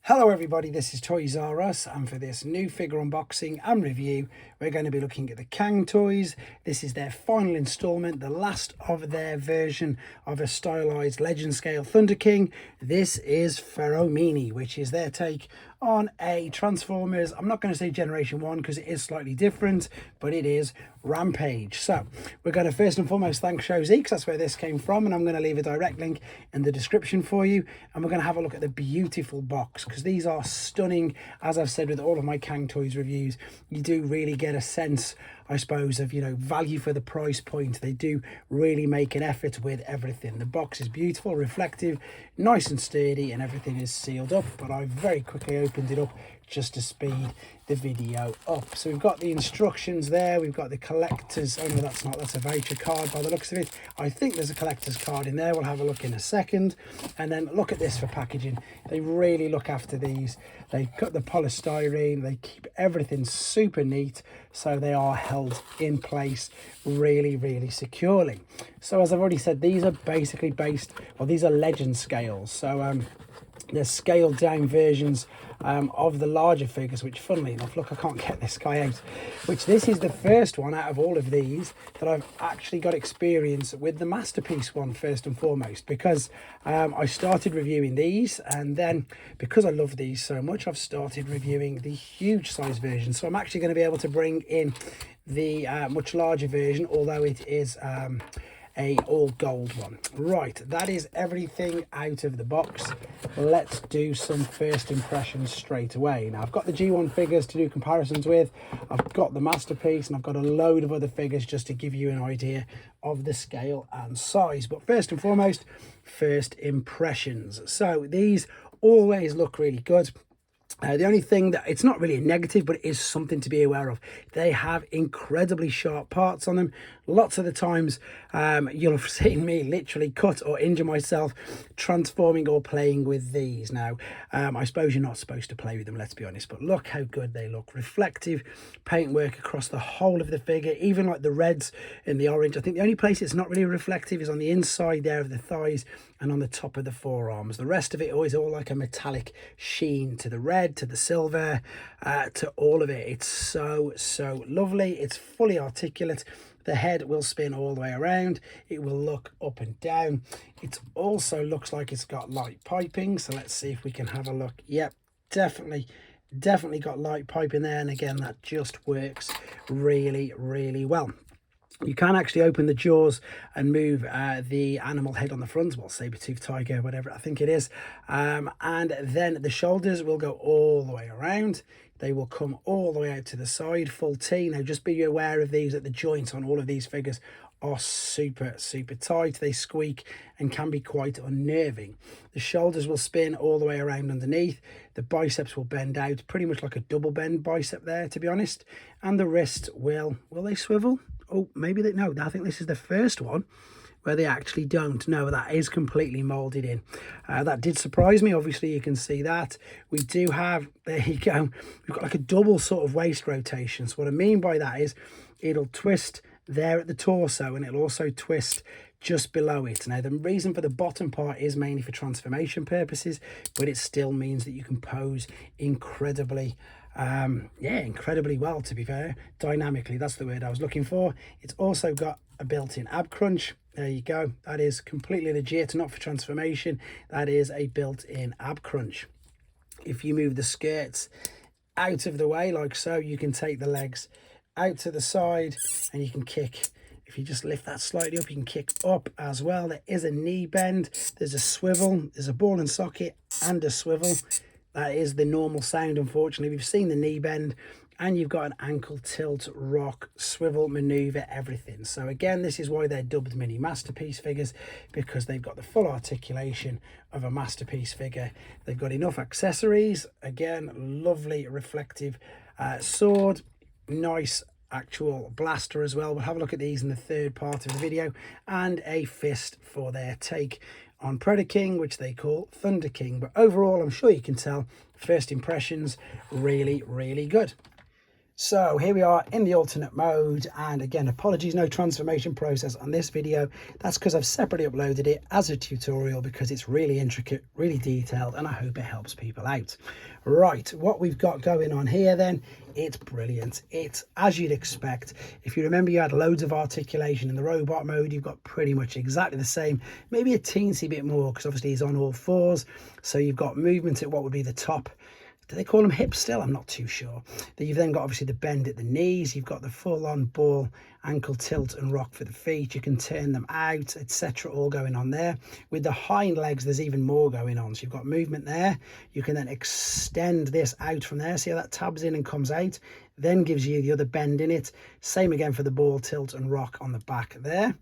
Hello everybody, this is Toys R Us, and for this new figure unboxing and review we're going to be looking at the Cang toys. This is their final installment, the last of their version of a stylized legend scale Thunder King. This is Feromini, which is their take on a Transformers. I'm not going to say generation 1 because it is slightly different, but it is Rampage. So we're going to first and foremost thank Shozy, because that's where this came from, and I'm going to leave a direct link in the description for you, and we're going to have a look at the beautiful box, because these are stunning. As I've said with all of my Cang toys reviews, you do really get a sense, I suppose, of, you know, value for the price point. They do really make an effort with everything. The box is beautiful, reflective, nice and sturdy, and everything is sealed up, but I very quickly opened it up just to speed the video up. So we've got the instructions there, we've got the collector's, oh no, that's not, that's a voucher card by the looks of it. I think there's a collector's card in there, we'll have a look in a second. And then look at this for packaging. They really look after these. They cut the polystyrene, they keep everything super neat, so they are held in place really securely. So as I've already said, these are basically based, well, these are legend scales, so they're scaled down versions of the larger figures, which funnily enough, look, I can't get this guy out, which this is the first one out of all of these that I've actually got experience with the Masterpiece one first and foremost, because I started reviewing these, and then because I love these so much, I've started reviewing the huge size version. So I'm actually going to be able to bring in the much larger version, although it is a all gold one. Right, that is everything out of the box. Let's do some first impressions straight away. Now I've got the G1 figures to do comparisons with, I've got the Masterpiece, and I've got a load of other figures just to give you an idea of the scale and size. But first and foremost, first impressions. So these always look really good. The only thing that, it's not really a negative, but it is something to be aware of, they have incredibly sharp parts on them. Lots of the times you'll have seen me literally cut or injure myself transforming or playing with these. Now I suppose you're not supposed to play with them, let's be honest, but look how good they look. Reflective paintwork across the whole of the figure, even like the reds and the orange. I think the only place it's not really reflective is on the inside there of the thighs and on the top of the forearms. The rest of it is all like a metallic sheen to the red, to the silver, to all of it. It's so lovely. It's fully articulate. The head will spin all the way around. It will look up and down. It also looks like it's got light piping, so let's see if we can have a look. Yep, definitely got light piping there, and again, that just works really well. You can actually open the jaws and move the animal head on the front, well, saber-toothed tiger, whatever I think it is. And then the shoulders will go all the way around. They will come all the way out to the side, full T. Now, just be aware of these, that the joints on all of these figures are super tight. They squeak and can be quite unnerving. The shoulders will spin all the way around underneath. The biceps will bend out, pretty much like a double bend bicep there, to be honest. And the wrists will they swivel? Oh, maybe they, no, I think this is the first one where they actually don't. No, that is completely molded in. That did surprise me. Obviously, you can see that. We do have, there you go, we've got like a double sort of waist rotation. So what I mean by that is it'll twist there at the torso, and it'll also twist just below it. Now, the reason for the bottom part is mainly for transformation purposes, but it still means that you can pose incredibly well, to be fair. Dynamically, that's the word I was looking for. It's also got a built-in ab crunch. There you go. That is completely legit, not for transformation. That is a built-in ab crunch. If you move the skirts out of the way like so, you can take the legs out to the side and you can kick. If you just lift that slightly up, you can kick up as well. There is a knee bend, there's a swivel, there's a ball and socket and a swivel. That is the normal sound. Unfortunately, we've seen the knee bend, and you've got an ankle tilt, rock, swivel, maneuver, everything. So again, this is why they're dubbed mini Masterpiece figures, because they've got the full articulation of a Masterpiece figure. They've got enough accessories. Again, lovely reflective sword, nice actual blaster as well. We'll have a look at these in the third part of the video, and a fist for their take on Predacon, which they call Thunder King. But overall, I'm sure you can tell, first impressions, really good. So here we are in the alternate mode, and again, apologies, no transformation process on this video. That's because I've separately uploaded it as a tutorial because it's really intricate, really detailed, and I hope it helps people out. Right, what we've got going on here then, it's brilliant. It's as you'd expect. If you remember, you had loads of articulation in the robot mode. You've got pretty much exactly the same, maybe a teensy bit more because obviously he's on all fours. So you've got movement at what would be the top. Do they call them hips still? I'm not too sure. You've then got obviously the bend at the knees. You've got the full-on ball, ankle tilt and rock for the feet. You can turn them out, etc. all going on there. With the hind legs, there's even more going on. So you've got movement there. You can then extend this out from there. See how that tabs in and comes out? Then gives you the other bend in it. Same again for the ball, tilt and rock on the back there.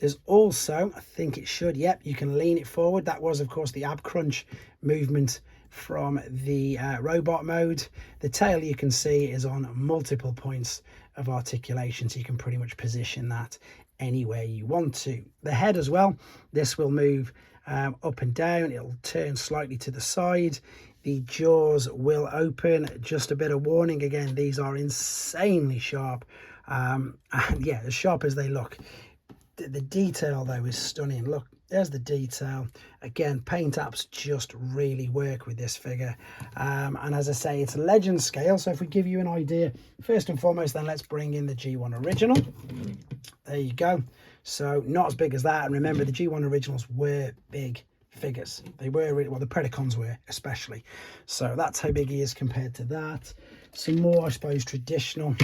There's also, I think it should, yep, you can lean it forward. That was, of course, the ab crunch movement from the robot mode. The tail, you can see, is on multiple points of articulation, so you can pretty much position that anywhere you want to. The head as well, this will move up and down. It'll turn slightly to the side. The jaws will open. Just a bit of warning, again, these are insanely sharp, and yeah, as sharp as they look. The detail though is stunning. Look, there's the detail. Again, paint apps just really work with this figure, and as I say, it's a legend scale. So if we give you an idea, first and foremost, then let's bring in the G1 original. There you go. So not as big as that, and remember the G1 originals were big figures. They were really, well, the Predacons were especially. So that's how big he is compared to that. Some more, I suppose, traditional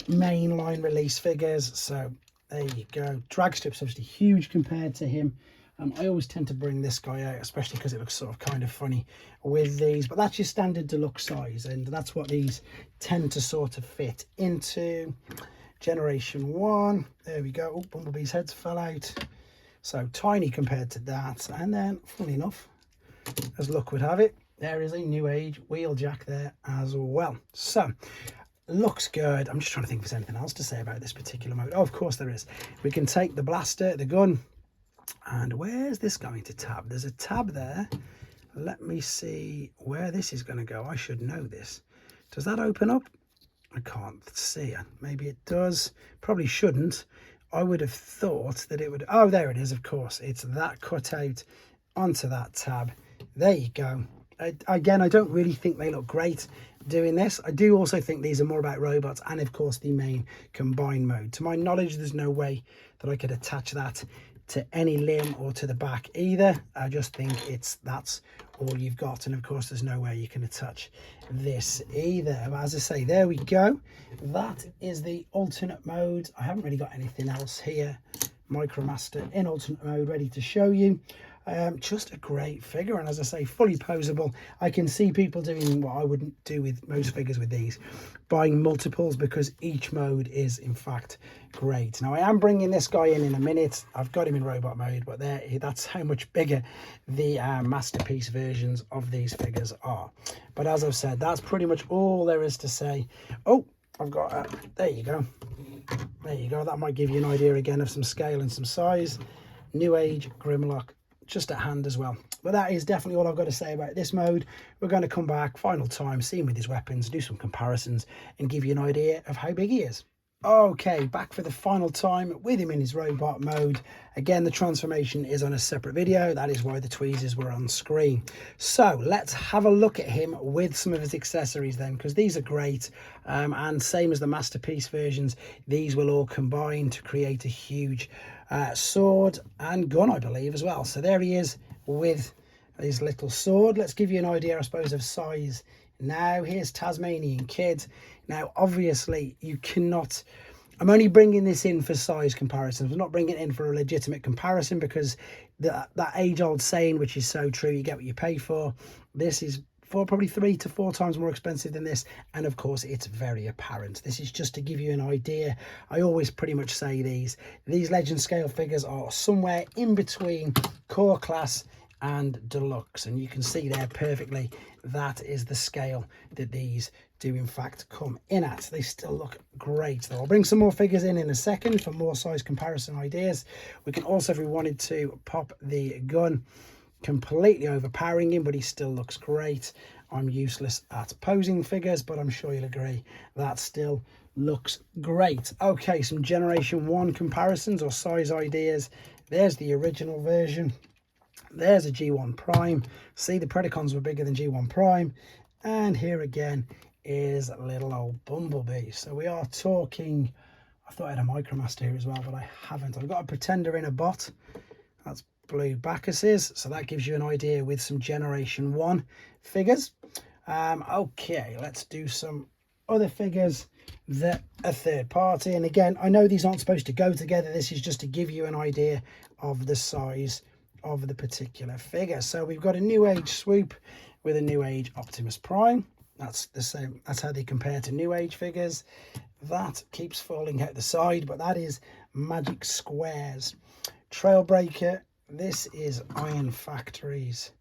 mainline release figures. So there you go. Drag strip's obviously huge compared to him. I always tend to bring this guy out, especially because it looks sort of kind of funny with these, but that's your standard deluxe size, and that's what these tend to sort of fit into. Generation 1, there we go. Oh, Bumblebee's heads fell out. So tiny compared to that. And then, funny enough, as luck would have it, there is a new age wheeljack there as well. So looks good. I'm just trying to think if there's anything else to say about this particular mode. Oh, of course there is. We can take the blaster, the gun, and where's this going to tab? There's a tab there. Let me see where this is going to go. I should know this. Does that open up? I can't see it. Maybe it does. Probably shouldn't. I would have thought that it would. Oh, there it is. Of course, it's that cut out onto that tab. There you go. Again, I don't really think they look great doing this. I do also think these are more about robots and, of course, the main combined mode. To my knowledge, there's no way that I could attach that to any limb or to the back either. I just think that's all you've got, and of course there's no way you can attach this either. But as I say, there we go. That is the alternate mode. I haven't really got anything else here. Micromaster in alternate mode ready to show you. Just a great figure, and as I say, fully posable. I can see people doing what I wouldn't do with most figures with these, buying multiples, because each mode is in fact great. Now I am bringing this guy in a minute. I've got him in robot mode, but that's how much bigger the masterpiece versions of these figures are. But as I've said, that's pretty much all there is to say. Oh, I've got there you go. There you go. That might give you an idea again of some scale and some size. New Age Grimlock just at hand as well. But that is definitely all I've got to say about this mode. We're going to come back final time, see him with his weapons, do some comparisons, and give you an idea of how big he is. Okay, back for the final time with him in his robot mode. Again, the transformation is on a separate video. That is why the tweezers were on screen. So let's have a look at him with some of his accessories then, because these are great. And same as the masterpiece versions, these will all combine to create a huge sword and gun, I believe, as well. So there he is with his little sword. Let's give you an idea, I suppose, of size. Now here's Tasmanian Kid. Now obviously you cannot, I'm only bringing this in for size comparisons. I'm not bringing it in for a legitimate comparison, because that age-old saying, which is so true, you get what you pay for. This is probably 3 to 4 times more expensive than this, and of course it's very apparent. This is just to give you an idea. I always pretty much say these legend scale figures are somewhere in between core class and deluxe, and you can see there perfectly that is the scale that these do in fact come in at. They still look great though. I'll bring some more figures in a second for more size comparison ideas. We can also, if we wanted to, pop the gun, completely overpowering him, but he still looks great. I'm useless at posing figures, but I'm sure you'll agree that still looks great. Okay, some Generation 1 comparisons or size ideas. There's the original version. There's a G1 Prime. See, the Predacons were bigger than G1 Prime. And here again is little old Bumblebee. So we are talking, I thought I had a Micromaster here as well, but I haven't. I've got a Pretender in a bot. That's blue Bacchuses. So that gives you an idea with some Generation 1 figures. Okay, let's do some other figures that are third party. And again, I know these aren't supposed to go together. This is just to give you an idea of the size of the particular figure. So we've got a New Age Swoop with a New Age Optimus Prime. That's the same. That's how they compare to New Age figures. That keeps falling out the side, but that is Magic Squares. Trailbreaker. This is Iron Factory's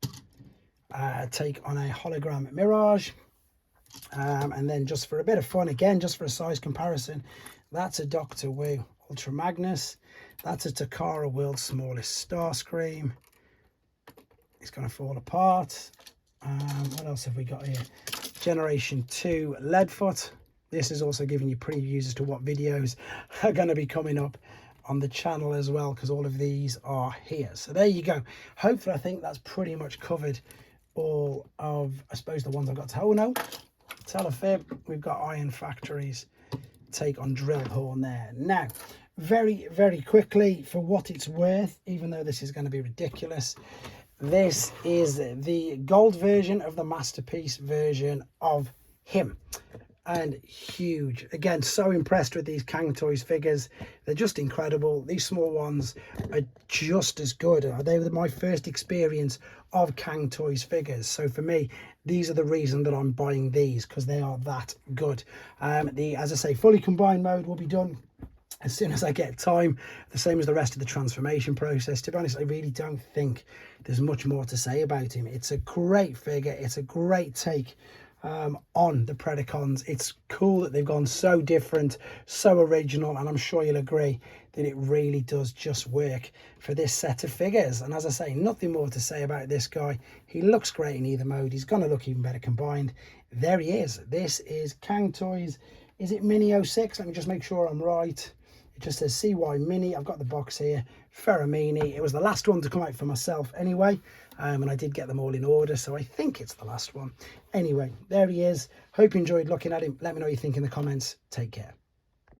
take on a hologram Mirage. And then just for a bit of fun, again, just for a size comparison, that's a Doctor Wu Ultra Magnus. That's a Takara World's Smallest Starscream. It's going to fall apart. What else have we got here? Generation 2 Leadfoot. This is also giving you previews as to what videos are going to be coming up on the channel as well, because all of these are here. So there you go. Hopefully, I think that's pretty much covered all of, I suppose, the ones I've got to. Oh no, tell a fib. We've got Iron Factory's take on Drillhorn there. Now, very, very quickly, for what it's worth, even though this is going to be ridiculous, this is the gold version of the Masterpiece version of him. And huge. Again, so impressed with these Kang Toys figures. They're just incredible. These small ones are just as good. They were my first experience of Kang Toys figures. So for me, these are the reason that I'm buying these, because they are that good. As I say, fully combined mode will be done as soon as I get time, the same as the rest of the transformation process. To be honest, I really don't think there's much more to say about him. It's a great figure. It's a great take on the Predacons. It's cool that they've gone so different, so original, and I'm sure you'll agree that it really does just work for this set of figures. And as I say, nothing more to say about this guy. He looks great in either mode. He's going to look even better combined. There he is. This is Kang Toys. Is it Mini 06? Let me just make sure I'm right. It just says CY Mini. I've got the box here. Feromini. It was the last one to come out for myself anyway. And I did get them all in order, so I think it's the last one. Anyway, there he is. Hope you enjoyed looking at him. Let me know what you think in the comments. Take care.